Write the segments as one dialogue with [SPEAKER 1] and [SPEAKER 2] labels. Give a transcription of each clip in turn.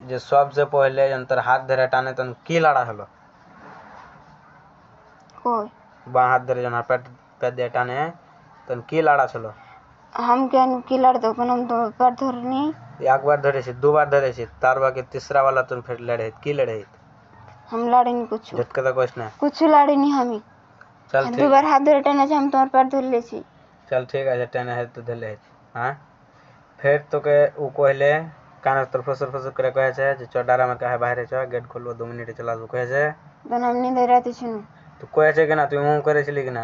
[SPEAKER 1] যে সবচেয়ে পহলে তোর হাত ধরে টানে তখন কি লড়া হলো?
[SPEAKER 2] কই
[SPEAKER 1] বাঁ হাত ধরে যখন পেট পেট দিয়ে টানে তখন কি লড়া ছিল?
[SPEAKER 2] हम क्या की लड़ते हो हम तो पैर धरनी
[SPEAKER 1] एक बार धरे छी, दो बार धरे छी, तार बाकी तीसरा वाला तुम फिर लड़े की लड़े?
[SPEAKER 2] हम लड़े नहीं कुछ
[SPEAKER 1] झटके तो कुछ ना
[SPEAKER 2] कुछ लड़े नहीं हम
[SPEAKER 1] चल
[SPEAKER 2] दो
[SPEAKER 1] ठीक
[SPEAKER 2] बार हाथ धरे टाने से हम तुम्हारे पैर धर ले छी
[SPEAKER 1] चल ठीक है टेने है तो धले है। हाँ फिर तो के उ कहले कान तर फसर फसर करे कहे छे जे चौडारा में कहे बाहर छ गेट खोलबो 2 मिनट चला दो कहे छे
[SPEAKER 2] तो हम नहीं धरे रहते छी
[SPEAKER 1] तो कहे छे कि ना तू मुंह करे छली कि ना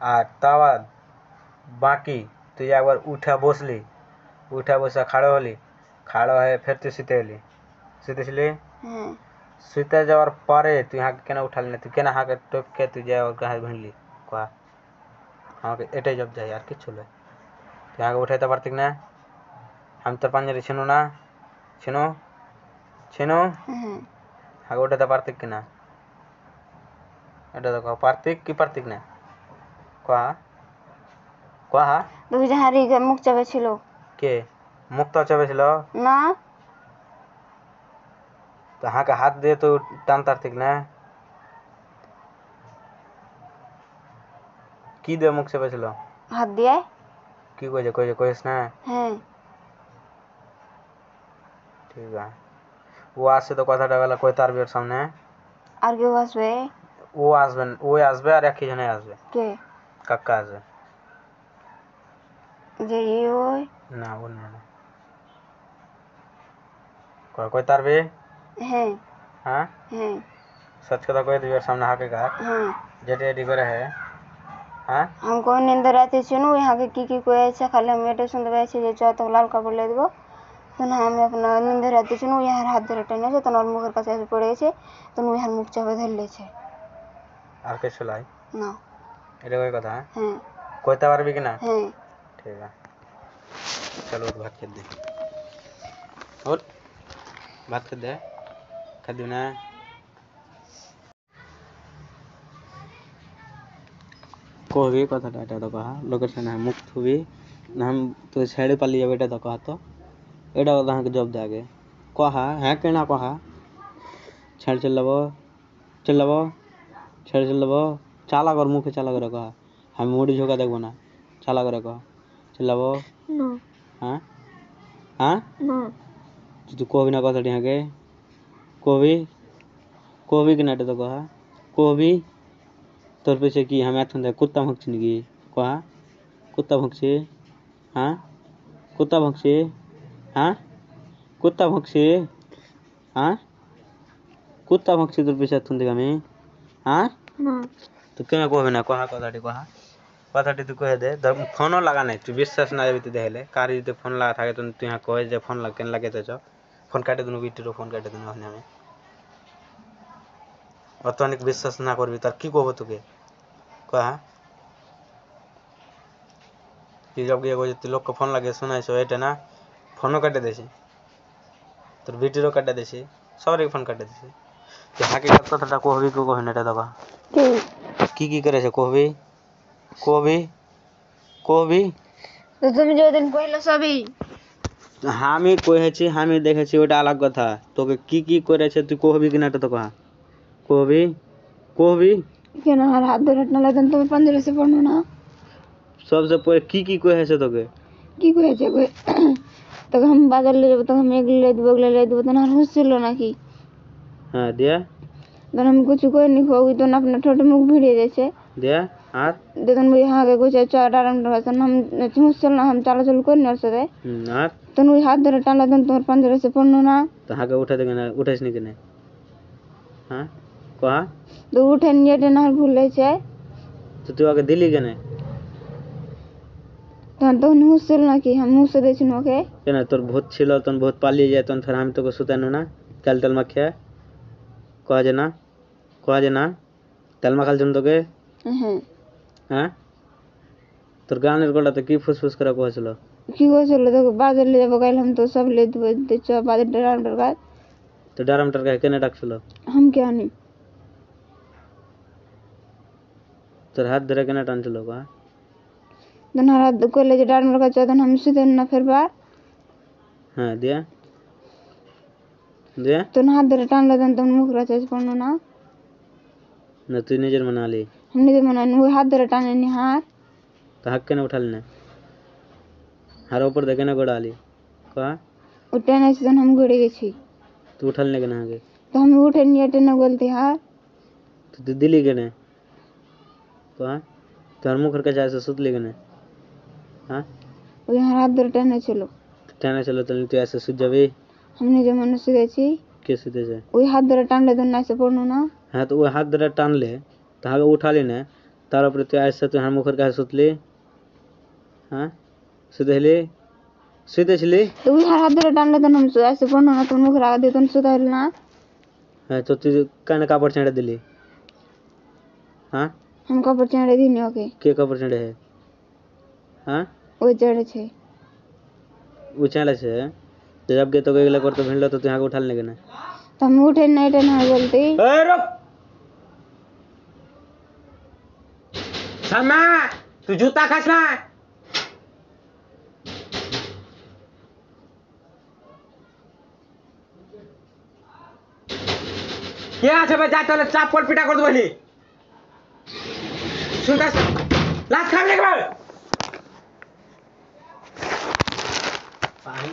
[SPEAKER 1] आ तावा बाकी तू एक बार उठा बसा खाड़ो होली खाड़ो है फिर तू सीतेली सीतेली सीते जावर पारे तू यहाँ केना उठा लेने तू केना हाके टोप के तू जाए और कहे भिड़ली का हाँ के एटे जब जाए यार किछु ले तू यहाँ के उठे तो पारतिक ना हम तो पंजरी छिनु ना छिनु छिनु हाँ उठे तो पारतिक कि ना एटे तो कहो पारतिक की पारतिक ना का कहा
[SPEAKER 2] तो जहाँ री मुख चबे छिलो
[SPEAKER 1] के मुक्त चबे छिलो
[SPEAKER 2] ना
[SPEAKER 1] तो हाँ के हाथ दे तो टान तारतिक ना की दे मुख चबे छिलो
[SPEAKER 2] हाथ दिए
[SPEAKER 1] की कोई ना ठीक है वो आज से तो कथा डाला कोई तार भी सामने
[SPEAKER 2] और के वासवे
[SPEAKER 1] वो आसबे और एक जने आसबे
[SPEAKER 2] के
[SPEAKER 1] कक्का आसबे
[SPEAKER 2] जे यो
[SPEAKER 1] ना वो ना कोई तार भी
[SPEAKER 2] है
[SPEAKER 1] हाँ सच का तो कोई दिवर सामने हाके का जेटे एडी करे है हाँ
[SPEAKER 2] हमको नींद रहती सुनो यहाँ के की कोई ऐसा खाली हम बेटे सुन दे छे जे चाह तो लाल कपड़ा ले देबो तो हम अपना नींद रहती सुनो यहाँ हाथ धरे टेने से तो मुखर का से पड़े छे तो यहाँ मुख चाबे धर ले छे
[SPEAKER 1] और के छलाई
[SPEAKER 2] ना
[SPEAKER 1] एरे कोई कथा है कोई तार भी कि ना ठीक है चलो भात कर दे और भात कर दे खादू ना कोई कथा टाटा तो कहा लोकेशन है मुक्त हुई ना हम तो छेड़े पाली बेटा तो कहा तो एडा वहां के जॉब जागे कहा है केना कहा छेड़ चलबो छेड़ चलबो चाला कर मुख चाला कर कहा हम मुड़ी झोका देखबो ना चाला कर कहा चलबो ना हां हां ना तू को भी ना कथा यहां के को भी के नाटे तो कहा को भी तोर पीछे की हम एथन दे कुत्ता भक्छी निगी कहा कुत्ता भक्छी हां कुत्ता भक्छी हां कुत्ता भक्छी हां कुत्ता भक्छी तोर पीछे एथन देगा मैं हां तो केना कहबे ना कहा कथाटी तू कह दे फोनो लगा नहीं तू विश्वास ना आबी तू देले कारी तो फोन लगा थाके तू यहां कहे जे फोन लग केन लगे तो फोन काटे दुनु बिटरो फोन काटे दुनु हने में अतनिक विश्वास ना करबी तार की कहबो तुके कहा कि जब एगो जे लोग के फोन लगे सुनाई छो एटे ना फोनो काटे देसी तोर बिटरो काटे देसी सबरे फोन काटे देसी कि हाके कथाटा कहबी को कहने टा दबा की करे छे कहबी
[SPEAKER 2] तो तुम जो दिन कहलो सभी
[SPEAKER 1] हामी कहे छी हामी देखे छी ओटा अलग कथा तोके की करे छे तू कहबी कि ना तो कहा कहबी
[SPEAKER 2] केना हाथ धरे न लगन तुम 15 से पढ़नो ना
[SPEAKER 1] सबसे पहले की कहे छे तोके
[SPEAKER 2] की कहे छे कोई तो हम बादल ले जब तो हम एक ले देबो तो ना होसिलो ना की
[SPEAKER 1] हां दिया
[SPEAKER 2] तो हम कुछ कोई नहीं होगी तो अपना ठोट मुख भिड़े जाय छे दिया
[SPEAKER 1] हां
[SPEAKER 2] देखन भाई हां के कुछ चार हम होसिल ना हम चला चल कोई न सके
[SPEAKER 1] हां
[SPEAKER 2] तो नु हाथ धरे टाला तो 15 से पढ़नो ना
[SPEAKER 1] तो हां के उठा देगे ना उठेस नहीं केने हां कहा
[SPEAKER 2] तो उठे नहीं ना भूले छे
[SPEAKER 1] तो तू आके दिल्ली केने
[SPEAKER 2] तो होसिल ना की हम मुंह से दे छिनो के
[SPEAKER 1] केना तोर भूत छिलो तन बहुत पाली जाय तन फिर हम तो को सुतानो ना तल मखे कह जे ना तल मखल जन तो के हां तोर गाने कोला तो की फुसफुस करा कहछलो की कहछलो
[SPEAKER 2] तो बादल ले जब गइल हम तो सब ले दे छ बादल डराम डर का
[SPEAKER 1] तो डराम डर का केने रखछलो
[SPEAKER 2] हम क्या नहीं
[SPEAKER 1] तोर हाथ धरे केना टानछलो का
[SPEAKER 2] दनहरा को ले डर डर का चदन हम से ना फिर बार
[SPEAKER 1] हां दिया দে
[SPEAKER 2] তো হাত ধরে টানলে দেন তো মুখ রাচাইছে পড়লো না
[SPEAKER 1] না তুই নিজের মনে আলি
[SPEAKER 2] हमने तो मना वो हाथ धरे टाने नहीं हाथ
[SPEAKER 1] तो हक के ना उठा लेना हार ऊपर देखे ना गोड़ा आली कहा
[SPEAKER 2] उठने से तो हम गुड़े गए छी
[SPEAKER 1] तू उठा लेने के ना आगे
[SPEAKER 2] तो हम उठे नहीं अटे ना बोलते हाथ
[SPEAKER 1] तो तू दिल्ली के ने कहा तो हर मुख करके जाए से सुत ले के ने हाँ
[SPEAKER 2] वो यहाँ हाथ धरे टाने चलो
[SPEAKER 1] टाने चलो तो तू ऐसे सुत जावे
[SPEAKER 2] हमने जो मनुष्य गए छी
[SPEAKER 1] कैसे दे जाए
[SPEAKER 2] वो हाथ धरे टान ले तो ना से पड़नो ना
[SPEAKER 1] हाँ तो वो हाथ दरा टान ले तो आगे उठा लेना तार ऊपर तू ऐसे तो हर मुख करके सुत ले हाँ सुते छली
[SPEAKER 2] तो वो हाथ धरे टान ले तो हम सो ऐसे पड़नो ना तो मुख लगा दे तो सुधा ना
[SPEAKER 1] हाँ तो तू कहने कापड़ चढ़ा दिली हाँ
[SPEAKER 2] हम कपड़ चढ़े दी नहीं ओके
[SPEAKER 1] के कापड़ चढ़े है हाँ
[SPEAKER 2] वो चढ़े छे
[SPEAKER 1] वो चढ़े से तो जब गे तो गए कर तो भिड़लो तो तू यहाँ उठा लेने के ना
[SPEAKER 2] तो हम उठे नहीं टे ना बोलते
[SPEAKER 1] सलमा तू जूता खास ना क्या আছে ভাই যা তাহলে চাপ পল পিটা করে দেবলি শুনতাছ লাত খাম লাগবে পানি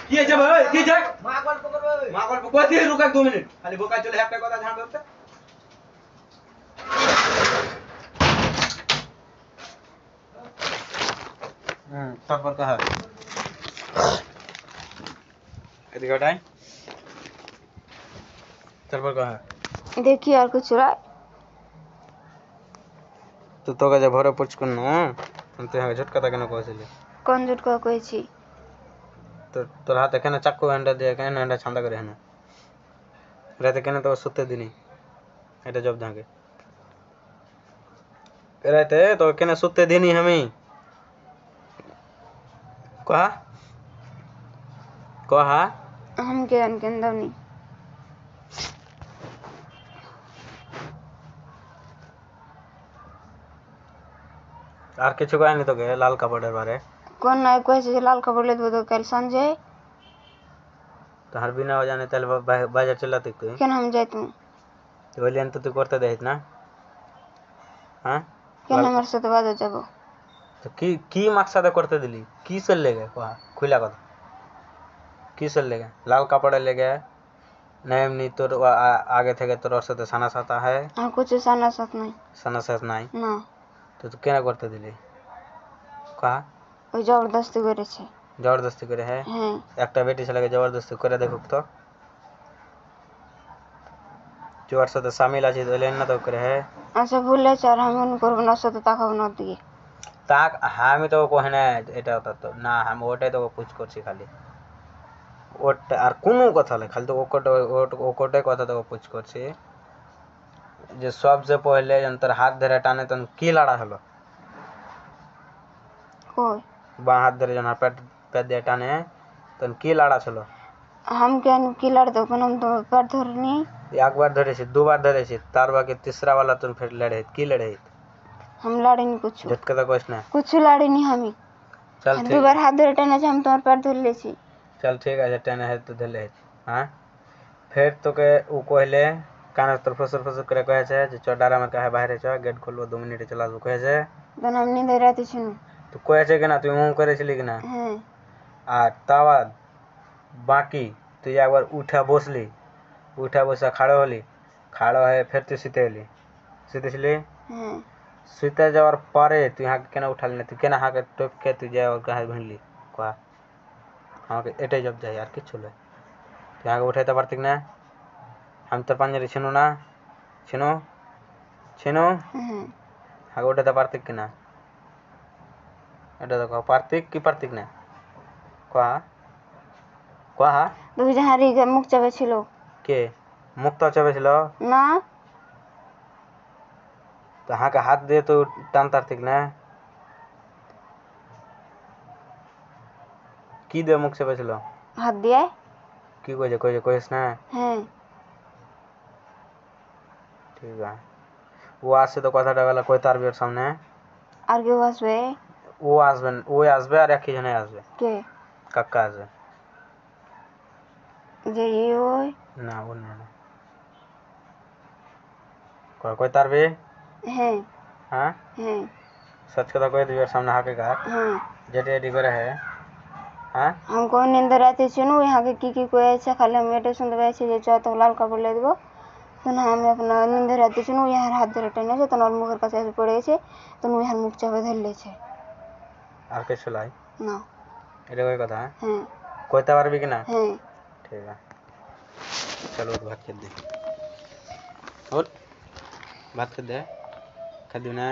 [SPEAKER 1] কি আছে ভাই কি আছে মাগল পকর দিয়ে রুকা 2 মিনিট খালি বোকা চলে একটা কথা ঝাড় দাও তারপর কহ এদিকে ওটাই তারপর কহ
[SPEAKER 2] देखिए यार कुछ रहा
[SPEAKER 1] তো তোকে যে ভরে পুচকুন না তুই আগে ঝটকাটা কেন কইছিলি
[SPEAKER 2] कौन झूठ का कोई छी
[SPEAKER 1] তো তোর হাতে কেন চাকু হ্যান্ডা দিয়ে কেন হ্যান্ডা ছান্দা করে হেন রাতে কেন তো সুতে দিনি এটা জব ধাগে রাতে তো কেন সুতে দিনি আমি কহা কহা
[SPEAKER 2] हम के अंदर नहीं
[SPEAKER 1] আর কিছু কয়নি তোকে লাল কাপড়ের বারে
[SPEAKER 2] कौन ना कोई से लाल कपड़ ले दो तो कल संजय
[SPEAKER 1] तो हर बिना हो जाने ताले बाजार चलाते তুই
[SPEAKER 2] केन हम जाए तुम
[SPEAKER 1] তো বলিয়ান তো তুই করতে দেখিস না হ্যাঁ
[SPEAKER 2] केन हमारे साथ बात जाबो
[SPEAKER 1] তো কি কি মাকসাদে করতে দিলি কিসের লেগে কহা খুলা কথা কিসের লেগে লাল কাপড়ের লেগে না এমনি তোর আগে থেকে তোর ওর সাথে সানা সাথা হয়
[SPEAKER 2] हम कुछ साना साथ नहीं
[SPEAKER 1] সানা সাথ নাই
[SPEAKER 2] ना
[SPEAKER 1] তো তুই কেন করতে দিলি কহা
[SPEAKER 2] ওই জবরদস্তি করেছে
[SPEAKER 1] জবরদস্তি করে হ্যাঁ
[SPEAKER 2] হ্যাঁ
[SPEAKER 1] একটা বেটি ছেলেকে জবরদস্তি করে দেখুক তো জোয়ার সাথে সামিল আছে তো লেন না তো করে হ্যাঁ
[SPEAKER 2] আচ্ছা ভুলে চার আমি মনে করবো না সাথে তাকাবো না দিয়ে
[SPEAKER 1] তাক আমি তো কহে না এটা তো না আমি ওটাই তো পুছ করছি খালি ওটা আর কোনো কথা নেই খালি তো ওকটাই কথা তো পুছ করছি যে সবচেয়ে পহলে তোর হাত ধরে টানে তখন কি লড়া হলো
[SPEAKER 2] কই
[SPEAKER 1] বাঁ হাত ধরে যখন পেট পেট দিয়ে টানে তখন কি লড়া ছিল
[SPEAKER 2] हम क्या की लड़ दो हम तो पैर धरनी
[SPEAKER 1] एक बार धरेছি দুবার ধরেছি তার বাকি तीसरा वाला तुम फिर लड़े की लड़े
[SPEAKER 2] हम लड़े नहीं कुछ
[SPEAKER 1] झटका तो कुछ ना
[SPEAKER 2] कुछ लड़े नहीं हमी
[SPEAKER 1] चल
[SPEAKER 2] दो
[SPEAKER 1] ठीक
[SPEAKER 2] बार हाथ धरे टाना हम तुम्हारे पैर धर ले छी
[SPEAKER 1] चल ठीक है टेने है तो धले हां फिर तो के उ कहले कान तर फसर फसर करे कहे छे जे चडारा में कहे बाहर छ गेट खोलबो 2 मिनट चला दो कहे छे
[SPEAKER 2] तो हम नींद राती छनु
[SPEAKER 1] तो कहे छे कि ना तू मुंह करे छली कि ना
[SPEAKER 2] हां
[SPEAKER 1] आ तावा बाकी तू एक बार उठा बसली उठा बसा खड़ो होली खड़ो है फिर तू सीतेली सीतेली
[SPEAKER 2] हां
[SPEAKER 1] सीते जावर पारे तू यहाँ केना उठा लेने तू केना हां के टोप के तू जाय और कहे भिड़ली का हां के एटे जब जाय यार किछु ले तू यहाँ के उठाई त पारतिक ना हम तो पंजरी छिनु ना छिनु छिनु
[SPEAKER 2] हां
[SPEAKER 1] हां उठे त पारतिक कि ना एटा तो पारतिक की पारतिक ना का कहा
[SPEAKER 2] तो जहां री मुख चाबे छिलो
[SPEAKER 1] के मुक्त चाबेছিল
[SPEAKER 2] ना
[SPEAKER 1] तो हाँ का हाथ दे तो टान तारतिक ना की दे मुख चाबेছিল
[SPEAKER 2] हाथ दिया
[SPEAKER 1] की কইছ না
[SPEAKER 2] हां
[SPEAKER 1] ठीक है वो आज से तो কথাটা গেল কই তার বিয়ের সামনে
[SPEAKER 2] আর কেউ আসবে
[SPEAKER 1] ও আসবে আর একই জনে আসবে
[SPEAKER 2] কে
[SPEAKER 1] কাকা আসবে
[SPEAKER 2] যে ওই
[SPEAKER 1] না বল না কই তারবে
[SPEAKER 2] হ্যাঁ
[SPEAKER 1] হ্যাঁ
[SPEAKER 2] হ্যাঁ
[SPEAKER 1] सच কথা কই দিবি ওর সামনে হাকে का
[SPEAKER 2] হ্যাঁ
[SPEAKER 1] যেটা এডি করে হ্যাঁ হ্যাঁ
[SPEAKER 2] हमको नींद रात सुनो यहाँ के की कोई अच्छा खाली हम एटे सुनते वैसे जे चाह तो लाल कपड़ ले देबो तो ना हम अपना नींद रात सुनो यहाँ हाथ धरे टेने से तो नर मुखर का से पड़े छे तो नु यहाँ मुख चाबे धर ले छे
[SPEAKER 1] আর কিছু লাই
[SPEAKER 2] ना
[SPEAKER 1] এটা কই কথা
[SPEAKER 2] হ্যাঁ
[SPEAKER 1] কইতে পারবি কি না
[SPEAKER 2] হ্যাঁ
[SPEAKER 1] ঠিক আছে চলো উঠ ভাত খেতে দে ওঠ ভাত খেতে দে খাবি না